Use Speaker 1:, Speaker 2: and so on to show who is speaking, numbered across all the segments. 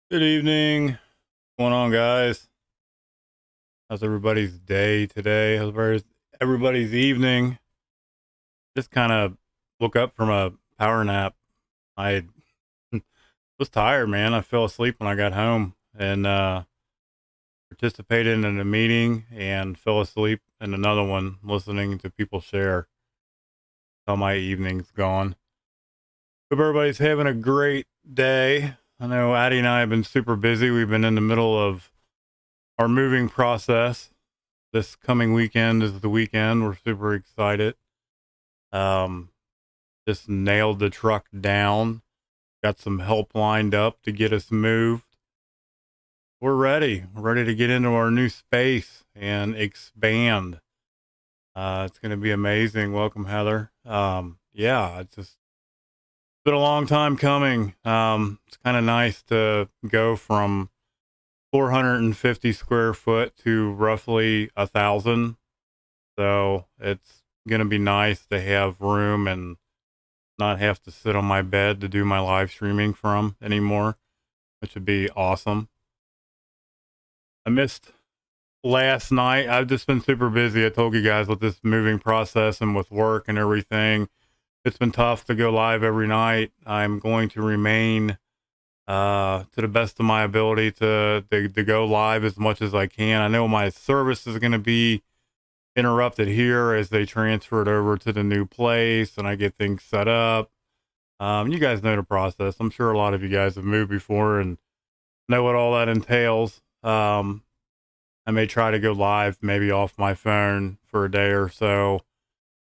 Speaker 1: Good evening. What's going on, guys? How's everybody's day today? How's everybody's evening? Just kind of woke up from a power nap. I was tired, man. I fell asleep when I got home and participated in a meeting and fell asleep in another one listening to people share how my evening's gone. Hope everybody's having a great day. I know Addie and I have been super busy. We've been in the middle of our moving process. This coming weekend is the weekend. We're super excited. Um, just nailed the truck down. Got some help lined up to get us moved. We're ready. We're ready to get into our new space and expand. It's going to be amazing. Welcome, Heather. Yeah, it's just been a long time coming. It's kind of nice to go from 450 square foot to roughly 1,000. So it's going to be nice to have room and not have to sit on my bed to do my live streaming from anymore, which would be awesome. I missed last night. I've just been super busy. I told you guys with this moving process and with work and everything. It's been tough to go live every night. I'm going to remain to the best of my ability to go live as much as I can. I know my service is going to be interrupted here as they transfer it over to the new place and I get things set up. You guys know the process. I'm sure a lot of you guys have moved before and know what all that entails. I may try to go live, maybe off my phone for a day or so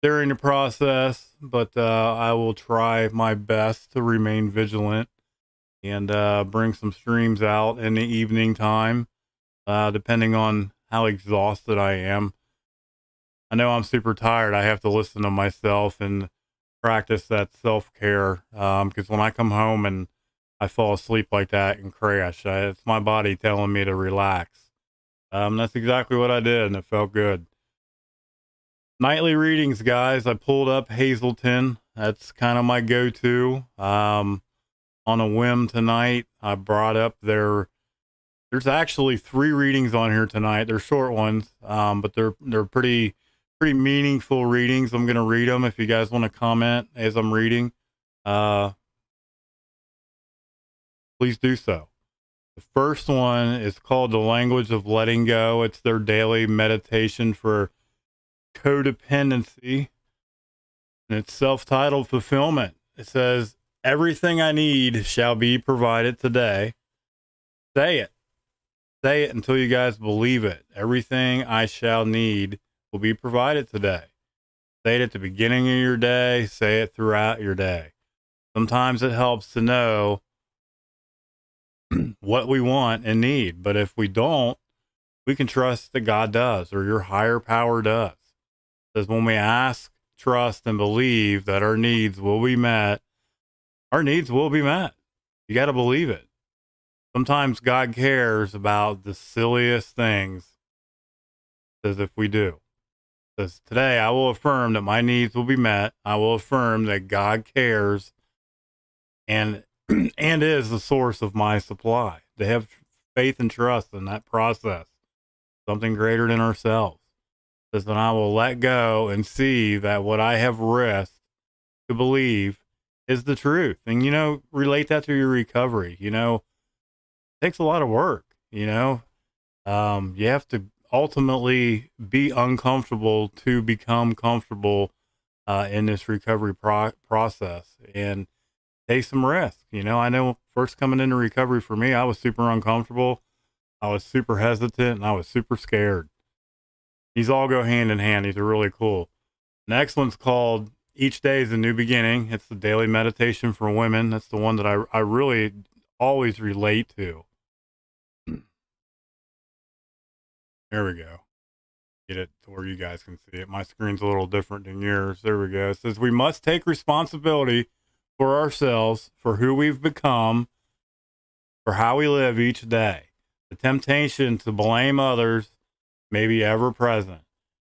Speaker 1: during the process, but I will try my best to remain vigilant and bring some streams out in the evening time, depending on how exhausted I am. I know I'm super tired. I have to listen to myself and practice that self care. Because when I come home and I fall asleep like that and crash, it's my body telling me to relax. That's exactly what I did, and it felt good. Nightly readings, guys. I pulled up Hazelton. That's kind of my go to. On a whim tonight, I brought up there's actually three readings on here tonight. They're short ones, but they're pretty meaningful readings. I'm gonna read them. If you guys want to comment as I'm reading, uh, please do so. The first one is called "The Language of Letting Go." It's their daily meditation for codependency, and it's self-titled "Fulfillment." It says, "Everything I need shall be provided today." Say it. Say it until you guys believe it. Everything I shall need will be provided today. Say it at the beginning of your day. Say it throughout your day. Sometimes it helps to know what we want and need. But if we don't, we can trust that God does or your higher power does. Because when we ask, trust, and believe that our needs will be met, our needs will be met. You got to believe it. Sometimes God cares about the silliest things as if we do. Says today I will affirm that my needs will be met. I will affirm that God cares and and is the source of my supply. To have faith and trust in that process, something greater than ourselves. Says then I will let go and see that what I have risked to believe is the truth. And relate that to your recovery. It takes a lot of work. You have to ultimately be uncomfortable to become comfortable in this recovery process and take some risk. I know first coming into recovery for me, I was super uncomfortable. I was super hesitant and I was super scared. These all go hand in hand. These are really cool. Next one's called Each Day is a New Beginning. It's the daily meditation for women. That's the one that I really always relate to. There we go. Get it to where you guys can see it. My screen's a little different than yours. There we go. It says we must take responsibility for ourselves, for who we've become, for how we live each day. The temptation to blame others may be ever present,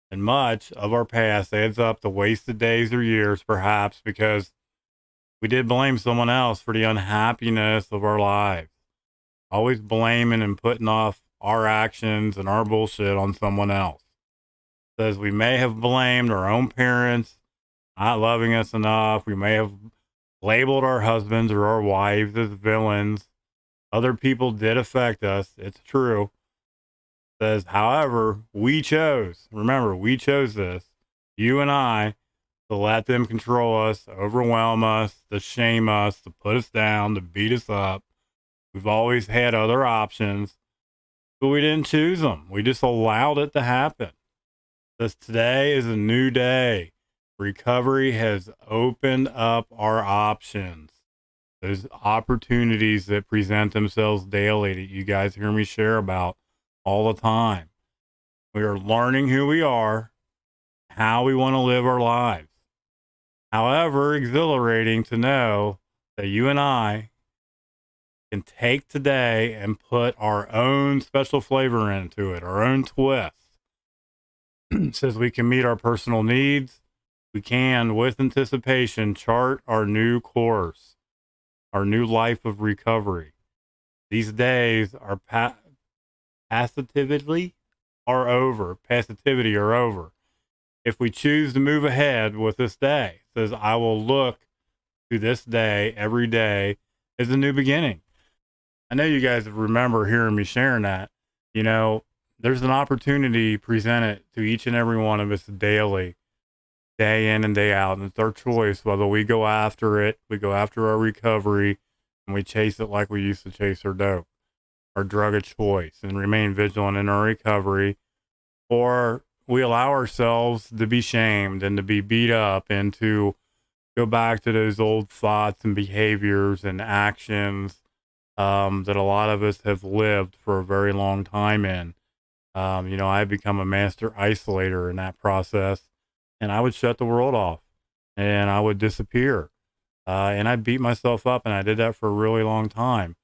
Speaker 1: and much of our past adds up to wasted days or years, perhaps because we did blame someone else for the unhappiness of our lives. always blaming and putting off our actions and our bullshit on someone else. Says we may have blamed our own parents not loving us enough. We may have labeled our husbands or our wives as villains. Other people did affect us. It's true. Says, however, we chose, remember, we chose this, you and I, to let them control us, overwhelm us, to shame us, to put us down, to beat us up. We've always had other options, but we didn't choose them. We just allowed it to happen. This today is a new day. Recovery has opened up our options. Those opportunities that present themselves daily that you guys hear me share about all the time. We are learning who we are, how we want to live our lives. However, exhilarating to know that you and I can take today and put our own special flavor into it, our own twist. It says we can meet our personal needs. We can, with anticipation, chart our new course, our new life of recovery. These days are passivity are over. If we choose to move ahead with this day, it says I will look to this day every day as a new beginning. I know you guys remember hearing me sharing that. You know, there's an opportunity presented to each and every one of us daily, day in and day out. And it's our choice whether we go after it, we go after our recovery, and we chase it like we used to chase our dope, our drug of choice, and remain vigilant in our recovery, or we allow ourselves to be shamed and to be beat up and to go back to those old thoughts and behaviors and actions that a lot of us have lived for a very long time in. I've become a master isolator in that process, and I would shut the world off and I would disappear. And I beat myself up, and I did that for a really long time.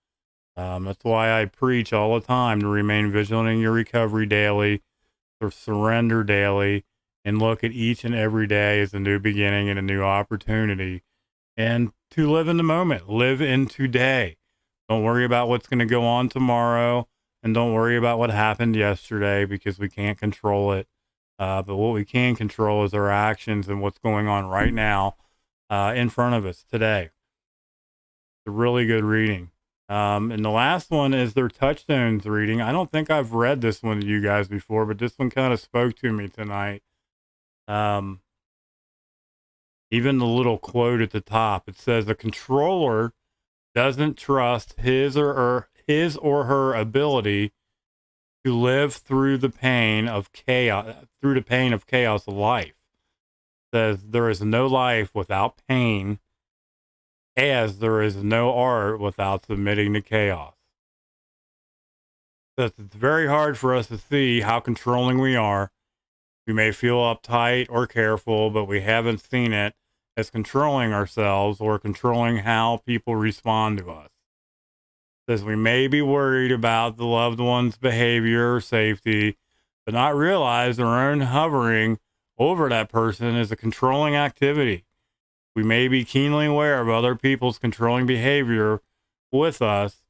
Speaker 1: That's why I preach all the time to remain vigilant in your recovery daily, to surrender daily, and look at each and every day as a new beginning and a new opportunity, and to live in the moment, live in today. Don't worry about what's going to go on tomorrow, and don't worry about what happened yesterday because we can't control it. But what we can control is our actions and what's going on right now in front of us today. It's a really good reading. And the last one is their touchstones reading. I don't think I've read this one to you guys before, but this one kind of spoke to me tonight. Even the little quote at the top, it says, "The controller doesn't trust his or her ability to live through the pain of chaos, of life." It says there is no life without pain, as there is no art without submitting to chaos. So it's very hard for us to see how controlling we are. We may feel uptight or careful, but we haven't seen it as controlling ourselves or controlling how people respond to us. It says we may be worried about the loved one's behavior or safety, but not realize our own hovering over that person is a controlling activity. We may be keenly aware of other people's controlling behavior with us,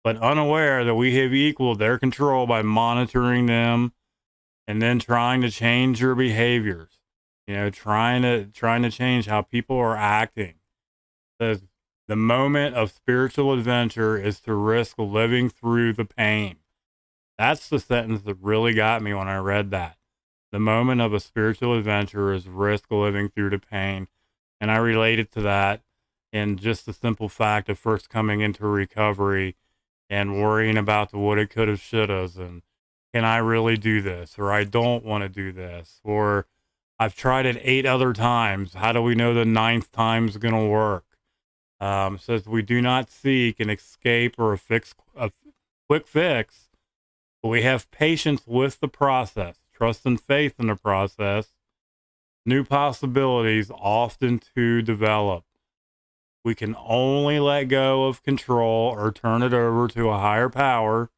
Speaker 1: but unaware that we have equaled their control by monitoring them and then trying to change their behaviors. Trying to change how people are acting. It says the moment of spiritual adventure is to risk living through the pain. That's the sentence that really got me when I read that. The moment of a spiritual adventure is risk living through the pain. And I related to that in just the simple fact of first coming into recovery and worrying about the woulda, coulda, shouldas, and can I really do this? Or I don't want to do this. Or I've tried it 8 other times. How do we know the 9th time's going to work? Says we do not seek an escape or a quick fix, but we have patience with the process, trust and faith in the process. New possibilities often to develop. We can only let go of control or turn it over to a higher power,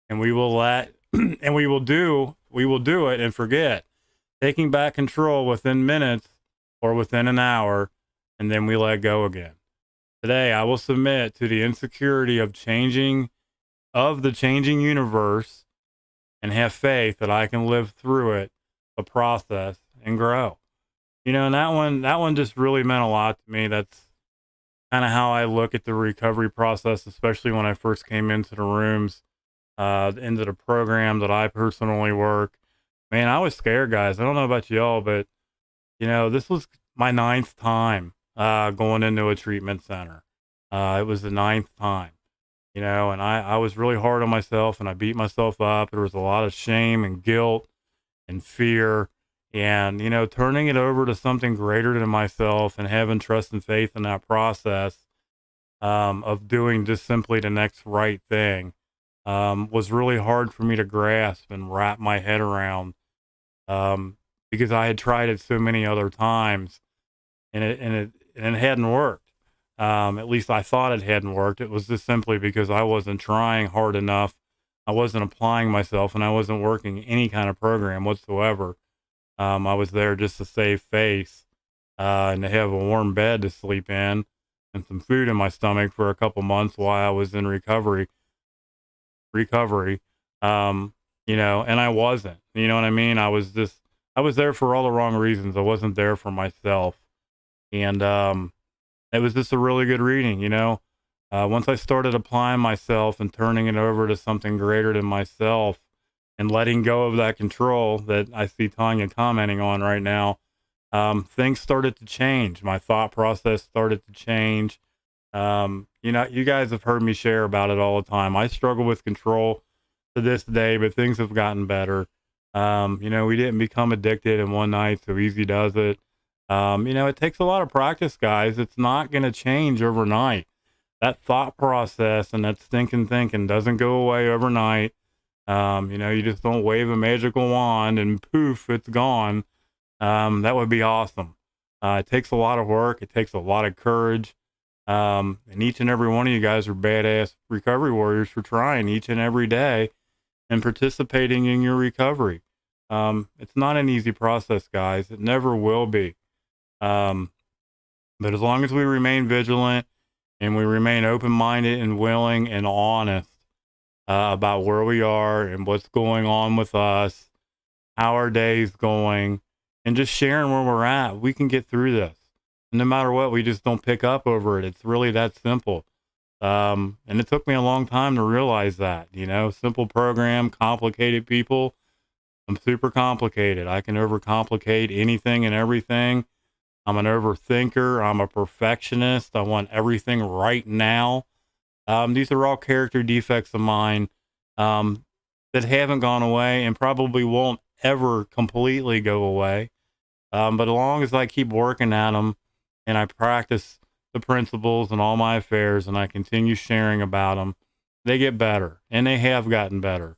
Speaker 1: and we will do it and forget, taking back control within minutes or within an hour, and then we let go again. Today, I will submit to the insecurity of changing of the changing universe and have faith that I can live through it, the process, and grow. And that one just really meant a lot to me. That's kind of how I look at the recovery process, especially when I first came into the rooms, into the program that I personally work. Man, I was scared, guys. I don't know about y'all, but this was my ninth time going into a treatment center. It was the ninth time, and I was really hard on myself and I beat myself up. There was a lot of shame and guilt and fear. And, turning it over to something greater than myself and having trust and faith in that process of doing just simply the next right thing was really hard for me to grasp and wrap my head around because I had tried it so many other times and it hadn't worked. At least I thought it hadn't worked. It was just simply because I wasn't trying hard enough. I wasn't applying myself and I wasn't working any kind of program whatsoever. I was there just to save face and to have a warm bed to sleep in and some food in my stomach for a couple months while I was in recovery. And I wasn't, you know what I mean? I was there for all the wrong reasons. I wasn't there for myself. And it was just a really good reading. Once I started applying myself and turning it over to something greater than myself, and letting go of that control that I see Tanya commenting on right now, things started to change. My thought process started to change. You guys have heard me share about it all the time. I struggle with control to this day, but things have gotten better. We didn't become addicted in one night, so easy does it. It takes a lot of practice, guys. It's not going to change overnight. That thought process and that stinking thinking doesn't go away overnight. You just don't wave a magical wand and poof, it's gone. That would be awesome. It takes a lot of work. It takes a lot of courage. And each and every one of you guys are badass recovery warriors for trying each and every day and participating in your recovery. It's not an easy process, guys. It never will be. But as long as we remain vigilant and we remain open-minded and willing and honest, about where we are and what's going on with us, how our day's going, and just sharing where we're at, we can get through this. And no matter what, we just don't pick up over it. It's really that simple. And it took me a long time to realize that, simple program, complicated people. I'm super complicated. I can overcomplicate anything and everything. I'm an overthinker. I'm a perfectionist. I want everything right now. These are all character defects of mine that haven't gone away and probably won't ever completely go away. But as long as I keep working at them and I practice the principles in all my affairs and I continue sharing about them, they get better, and they have gotten better.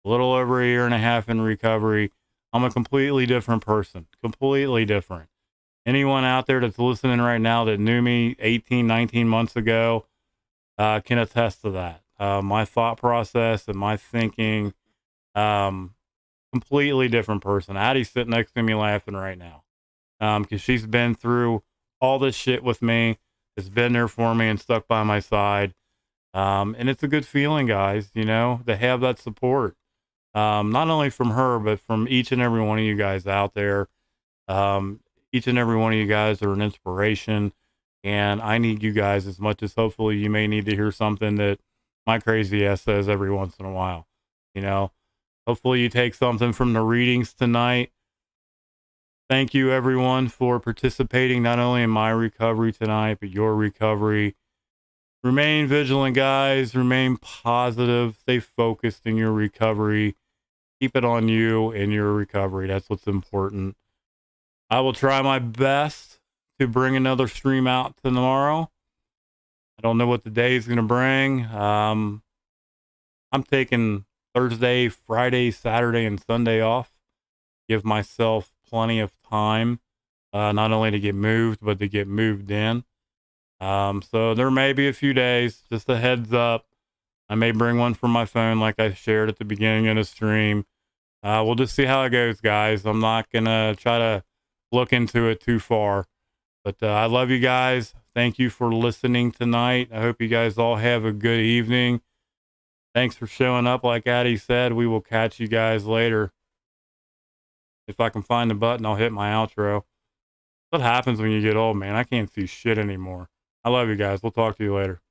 Speaker 1: A little over a year and a half in recovery, I'm a completely different person, completely different. Anyone out there that's listening right now that knew me 18, 19 months ago, can attest to that. My thought process and my thinking, completely different person. Addie's sitting next to me laughing right now because she's been through all this shit with me, has been there for me and stuck by my side. And it's a good feeling, guys, to have that support. Not only from her, but from each and every one of you guys out there. Each and every one of you guys are an inspiration. And I need you guys as much as hopefully you may need to hear something that my crazy ass says every once in a while. Hopefully you take something from the readings tonight. Thank you, everyone, for participating not only in my recovery tonight, but your recovery. Remain vigilant, guys. Remain positive. Stay focused in your recovery. Keep it on you and your recovery. That's what's important. I will try my best to bring another stream out tomorrow. I don't know what the day is going to bring. I'm taking Thursday, Friday, Saturday, and Sunday off. Give myself plenty of time, not only to get moved, but to get moved in. So there may be a few days, just a heads up. I may bring one from my phone like I shared at the beginning of the stream. We'll just see how it goes, guys. I'm not going to try to look into it too far. But I love you guys. Thank you for listening tonight. I hope you guys all have a good evening. Thanks for showing up. Like Addie said, we will catch you guys later. If I can find the button, I'll hit my outro. What happens when you get old, man? I can't see shit anymore. I love you guys. We'll talk to you later.